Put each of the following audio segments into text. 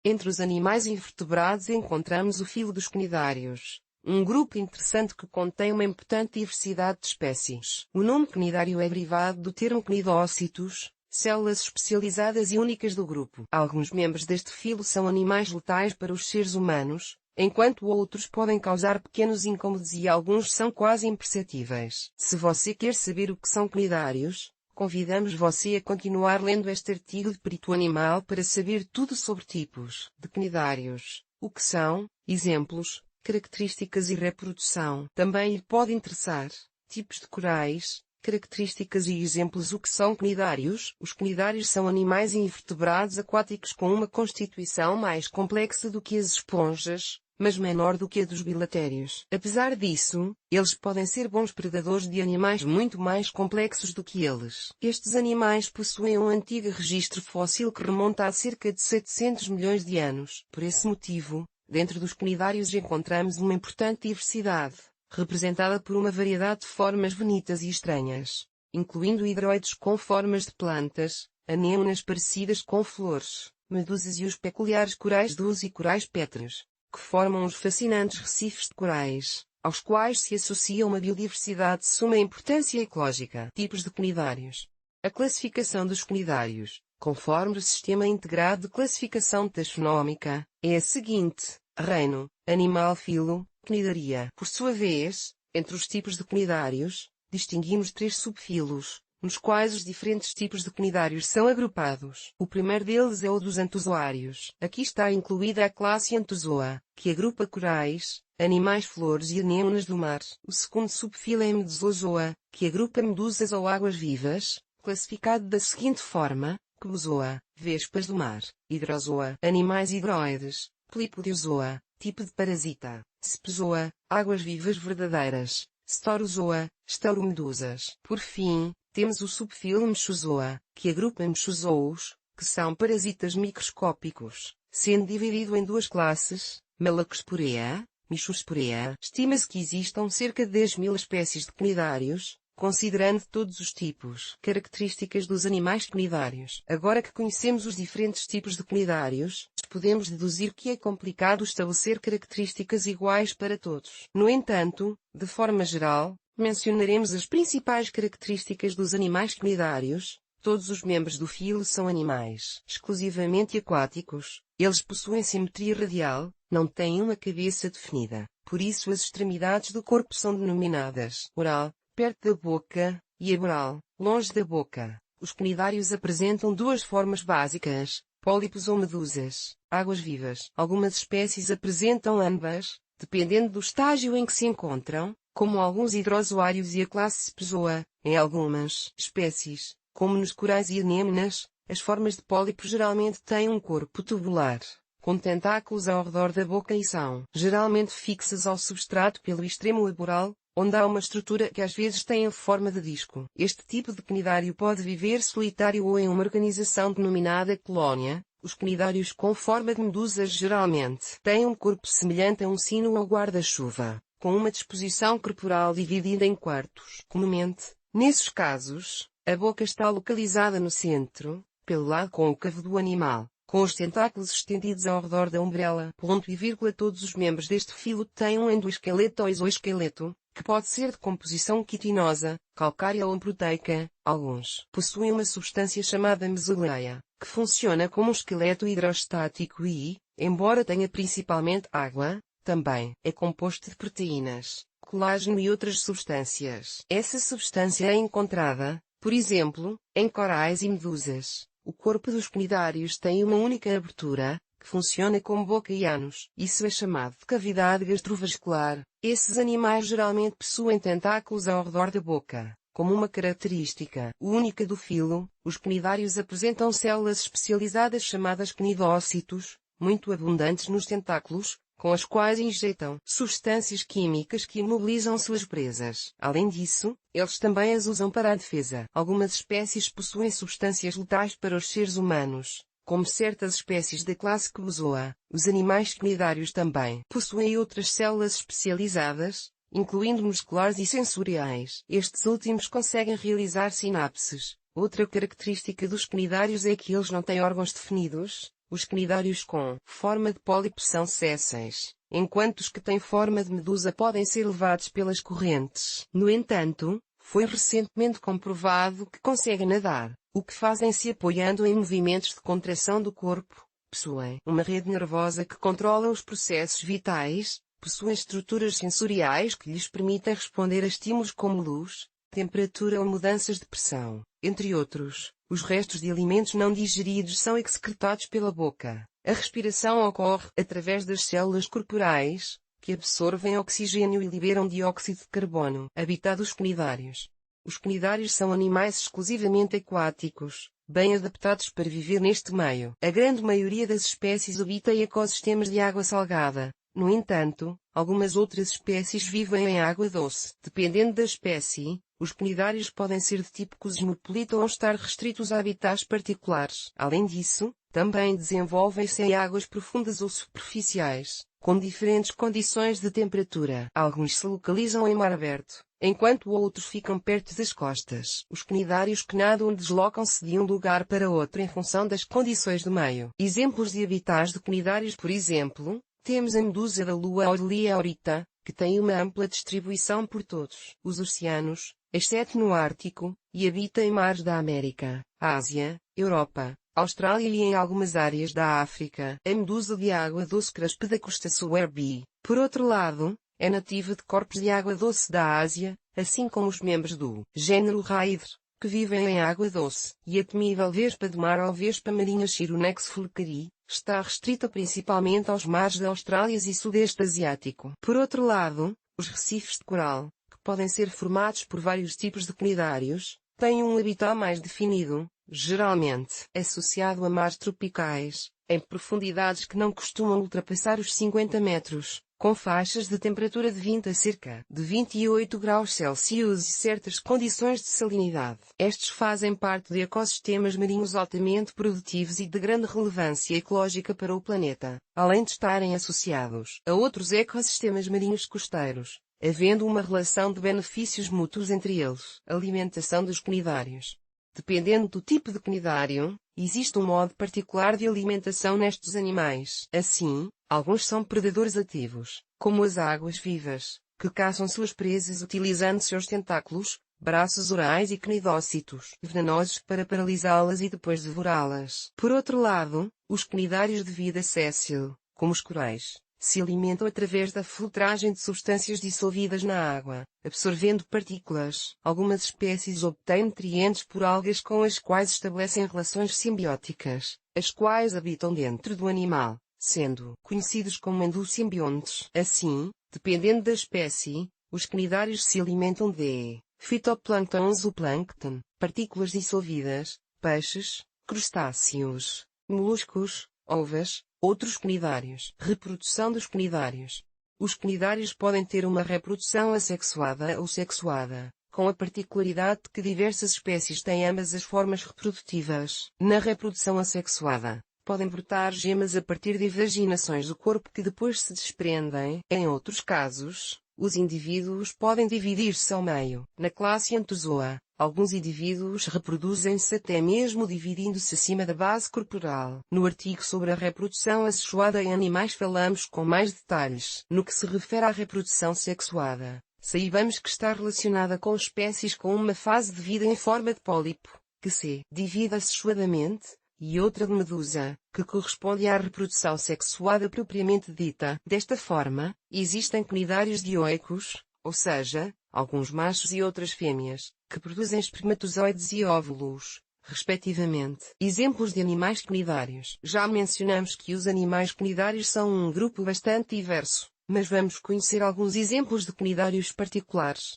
Entre os animais invertebrados encontramos o filo dos cnidários, um grupo interessante que contém uma importante diversidade de espécies. O nome cnidário é derivado do termo cnidócitos, células especializadas e únicas do grupo. Alguns membros deste filo são animais letais para os seres humanos, enquanto outros podem causar pequenos incômodos e alguns são quase imperceptíveis. Se você quer saber o que são cnidários, convidamos você a continuar lendo este artigo de Perito Animal para saber tudo sobre tipos de cnidários, o que são, exemplos, características e reprodução. Também lhe pode interessar tipos de corais, características e exemplos. O que são cnidários? Os cnidários são animais invertebrados aquáticos com uma constituição mais complexa do que as esponjas, mas menor do que a dos bilatérios. Apesar disso, eles podem ser bons predadores de animais muito mais complexos do que eles. Estes animais possuem um antigo registro fóssil que remonta a cerca de 700 milhões de anos. Por esse motivo, dentro dos cnidários encontramos uma importante diversidade, representada por uma variedade de formas bonitas e estranhas, incluindo hidroides com formas de plantas, anémonas parecidas com flores, medusas e os peculiares corais dus e corais pétreos, que formam os fascinantes recifes de corais, aos quais se associa uma biodiversidade de suma importância ecológica. Tipos de cnidários. A classificação dos cnidários, conforme o Sistema Integrado de Classificação Taxonómica, é a seguinte: reino, animal, filo, cnidaria. Por sua vez, entre os tipos de cnidários, distinguimos 3 subfilos, nos quais os diferentes tipos de cnidários são agrupados. O primeiro deles é o dos antozoários. Aqui está incluída a classe Anthozoa, que agrupa corais, animais flores e anémonas do mar. O segundo subfilo é Medusozoa, que agrupa medusas ou águas-vivas, classificado da seguinte forma: Cubozoa, vespas do mar; Hidrozoa, animais hidroides; Plipodiozoa, tipo de parasita; Spezoa, águas-vivas verdadeiras; Staurozoa, estauromedusas. Por fim, temos o subfilo Meshozoa, que agrupa meshozoos, que são parasitas microscópicos, sendo dividido em 2 classes, Malacosporea, Mechosporea. Estima-se que existam cerca de 10.000 espécies de cnidários, considerando todos os tipos. Características dos animais cnidários. Agora que conhecemos os diferentes tipos de cnidários, podemos deduzir que é complicado estabelecer características iguais para todos. No entanto, de forma geral, mencionaremos as principais características dos animais cnidários. Todos os membros do filo são animais exclusivamente aquáticos. Eles possuem simetria radial, não têm uma cabeça definida. Por isso as extremidades do corpo são denominadas oral, perto da boca, e aboral, longe da boca. Os cnidários apresentam 2 formas básicas: pólipos ou medusas, águas-vivas. Algumas espécies apresentam ambas, dependendo do estágio em que se encontram, como alguns hidrozoários e a classe Spezoa. Em algumas espécies, como nos corais e anémonas, as formas de pólipo geralmente têm um corpo tubular, com tentáculos ao redor da boca e são geralmente fixas ao substrato pelo extremo aboral, onde há uma estrutura que às vezes tem a forma de disco. Este tipo de cnidário pode viver solitário ou em uma organização denominada colónia. Os cnidários com forma de medusas geralmente têm um corpo semelhante a um sino ou guarda-chuva, com uma disposição corporal dividida em quartos. Comumente, nesses casos, a boca está localizada no centro, pelo lado côncavo do animal, com os tentáculos estendidos ao redor da umbrela. Ponto e vírgula. Todos os membros deste filo têm um endoesqueleto ou exoesqueleto, que pode ser de composição quitinosa, calcária ou proteica. Alguns possuem uma substância chamada mesoleia, que funciona como um esqueleto hidrostático e, embora tenha principalmente água, também é composto de proteínas, colágeno e outras substâncias. Essa substância é encontrada, por exemplo, em corais e medusas. O corpo dos cnidários tem uma única abertura, que funciona como boca e ânus. Isso é chamado de cavidade gastrovascular. Esses animais geralmente possuem tentáculos ao redor da boca. Como uma característica única do filo, os cnidários apresentam células especializadas chamadas cnidócitos, muito abundantes nos tentáculos, com as quais injetam substâncias químicas que imobilizam suas presas. Além disso, eles também as usam para a defesa. Algumas espécies possuem substâncias letais para os seres humanos, como certas espécies da classe Cubozoa. Os animais cnidários também possuem outras células especializadas, incluindo musculares e sensoriais. Estes últimos conseguem realizar sinapses. Outra característica dos cnidários é que eles não têm órgãos definidos, Os cnidários com forma de pólipo são sésseis, enquanto os que têm forma de medusa podem ser levados pelas correntes. No entanto, foi recentemente comprovado que conseguem nadar, o que fazem se apoiando em movimentos de contração do corpo. Possuem uma rede nervosa que controla os processos vitais, possuem estruturas sensoriais que lhes permitem responder a estímulos como luz, temperatura ou mudanças de pressão, entre outros. Os restos de alimentos não digeridos são excretados pela boca. A respiração ocorre através das células corporais, que absorvem oxigênio e liberam dióxido de carbono. Habitat dos cnidários. Os cnidários são animais exclusivamente aquáticos, bem adaptados para viver neste meio. A grande maioria das espécies habita em ecossistemas de água salgada. No entanto, algumas outras espécies vivem em água doce. Dependendo da espécie, os cnidários podem ser de tipo cosmopolita ou estar restritos a habitats particulares. Além disso, também desenvolvem-se em águas profundas ou superficiais, com diferentes condições de temperatura. Alguns se localizam em mar aberto, enquanto outros ficam perto das costas. Os cnidários que nadam deslocam-se de um lugar para outro em função das condições do meio. Exemplos de habitats de cnidários, por exemplo, temos a medusa da lua Aurelia aurita, que tem uma ampla distribuição por todos os oceanos, exceto no Ártico, e habita em mares da América, Ásia, Europa, Austrália e em algumas áreas da África. A medusa de água doce Craspeda suerbi, por outro lado, é nativa de corpos de água doce da Ásia, assim como os membros do gênero Rhaidr, que vivem em água doce. E a temível vespa do mar ou vespa marinha Chironex fulcari, está restrita principalmente aos mares da Austrália e Sudeste Asiático. Por outro lado, os recifes de coral, que podem ser formados por vários tipos de cnidários, têm um habitat mais definido, geralmente associado a mares tropicais, em profundidades que não costumam ultrapassar os 50 metros, com faixas de temperatura de 20 a cerca de 28 graus Celsius e certas condições de salinidade. Estes fazem parte de ecossistemas marinhos altamente produtivos e de grande relevância ecológica para o planeta, além de estarem associados a outros ecossistemas marinhos costeiros, havendo uma relação de benefícios mútuos entre eles. Alimentação dos cnidários. Dependendo do tipo de cnidário, existe um modo particular de alimentação nestes animais. Assim, alguns são predadores ativos, como as águas-vivas, que caçam suas presas utilizando seus tentáculos, braços orais e cnidócitos venenosos para paralisá-las e depois devorá-las. Por outro lado, os cnidários de vida séssil, como os corais, se alimentam através da filtragem de substâncias dissolvidas na água, absorvendo partículas. Algumas espécies obtêm nutrientes por algas com as quais estabelecem relações simbióticas, as quais habitam dentro do animal, sendo conhecidos como endosimbiontes. Assim, dependendo da espécie, os cnidários se alimentam de fitoplâncton, zooplâncton, partículas dissolvidas, peixes, crustáceos, moluscos, ovas. Outros cnidários. Reprodução dos cnidários. Os cnidários podem ter uma reprodução assexuada ou sexuada, com a particularidade de que diversas espécies têm ambas as formas reprodutivas. Na reprodução assexuada, podem brotar gemas a partir de vaginações do corpo que depois se desprendem. Em outros casos, os indivíduos podem dividir-se ao meio. Na classe Anthozoa, alguns indivíduos reproduzem-se até mesmo dividindo-se acima da base corporal. No artigo sobre a reprodução assexuada em animais falamos com mais detalhes. No que se refere à reprodução sexuada, saibamos que está relacionada com espécies com uma fase de vida em forma de pólipo, que se divide assexuadamente, e outra de medusa, que corresponde à reprodução sexuada propriamente dita. Desta forma, existem cnidários dioicos, ou seja, alguns machos e outras fêmeas, que produzem espermatozoides e óvulos, respectivamente. Exemplos de animais cnidários. Já mencionamos que os animais cnidários são um grupo bastante diverso, mas vamos conhecer alguns exemplos de cnidários particulares.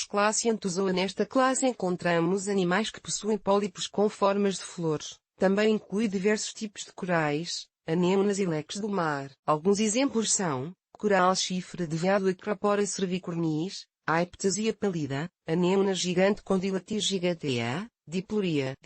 Classe Anthozoa. Nesta classe encontramos animais que possuem pólipos com formas de flores. Também inclui diversos tipos de corais, anémonas e leques do mar. Alguns exemplos são: coral chifre de veado Acropora cervicornis, Aiptasia pálida, anémona gigante Condylatis gigantea, Diploria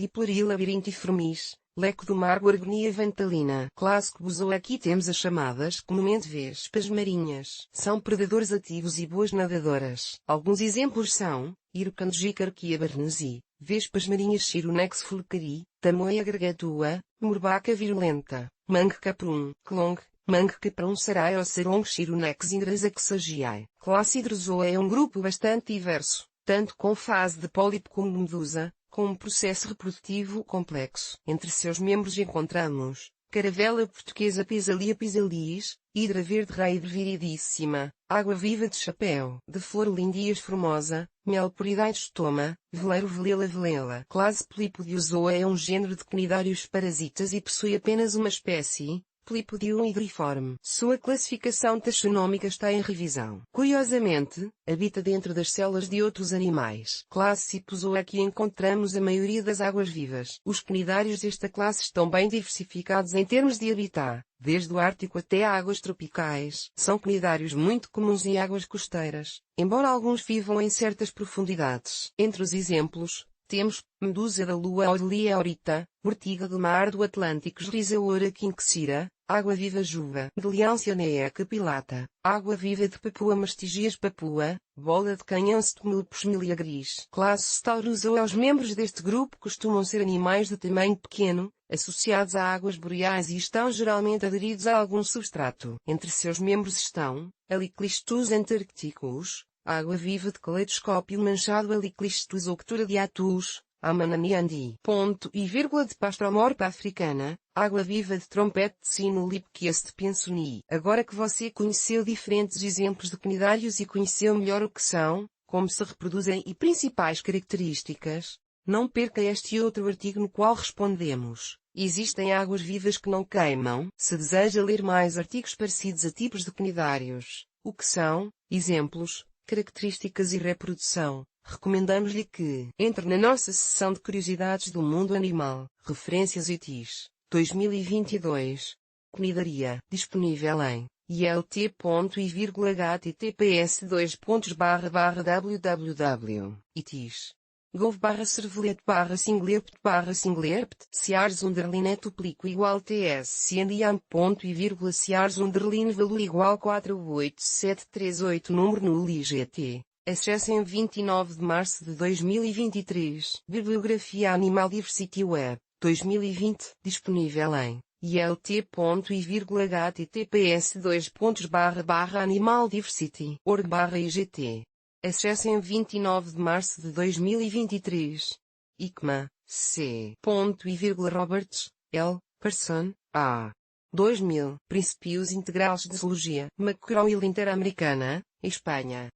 labirintiformis, leco do mar Gorgonia ventalina. Classe Cubozoa. Aqui temos as chamadas comumente vespas marinhas. São predadores ativos e boas nadadoras. Alguns exemplos são: Ircandogicarquia barnesi, vespas marinhas Chironex fulcari, Tamoia gargantua, Murbaca virulenta, Mang caprum, clong, Mang caprum sarai ou sarong chironex indrasaxagiae. Classe Hydrozoa é um grupo bastante diverso, tanto com fase de pólipo como de medusa, com um processo reprodutivo complexo. Entre seus membros encontramos caravela portuguesa Pisalia pisalis, hidra verde raider viridíssima, água viva de chapéu, de flor lindias formosa, Melporidae stoma, veleiro velela velela. Classe Polipodiozoa é um gênero de cnidários parasitas e possui apenas uma espécie, Polipodium hidriforme. Sua classificação taxonômica está em revisão. Curiosamente, habita dentro das células de outros animais. Classe Cipozoa. Aqui encontramos a maioria das águas-vivas. Os cnidários desta classe estão bem diversificados em termos de habitat, desde o Ártico até a águas tropicais. São cnidários muito comuns em águas costeiras, embora alguns vivam em certas profundidades. Entre os exemplos, temos medusa da lua Aurelia aurita, ortiga do mar do Atlântico Risaora quinquecira, água-viva juba, Deliancianea capilata, água-viva de Papua Mastigias Papua, bola de canhão Stumilpus gris. Classe Staurozoa. Os membros deste grupo costumam ser animais de tamanho pequeno, associados a águas boreais e estão geralmente aderidos a algum substrato. Entre seus membros estão Aliclistus antarcticus, água-viva de caleidoscópio manchado Aliclistus octuradiatus, Amananiandi. Ponto e vírgula de Pastromorpa africana, água-viva de trompete de sino Lipquias de Pensoni. Agora que você conheceu diferentes exemplos de cnidários e conheceu melhor o que são, como se reproduzem e principais características, não perca este e outro artigo no qual respondemos. Existem águas-vivas que não queimam? Se deseja ler mais artigos parecidos a tipos de cnidários, o que são, exemplos, características e reprodução, recomendamos-lhe que entre na nossa seção de curiosidades do mundo animal. Referências ITIS 2022. Cnidaria. Disponível em ilt.e/https://www.itis. gov/servlet/singlerpt/singlerpt Sears_net oplico igual ts Sears_valor igual 48738 número nulo IGT. Acesso em 29 de março de 2023. Bibliografia Animal Diversity Web 2020 disponível em ilt.e/https://animaldiversity.org/IGT. Acesso em 29 de março de 2023. ICMA, C. Roberts, L. Carson, A. 2000. Princípios Integrales de Zoologia. Macroil Interamericana, Espanha.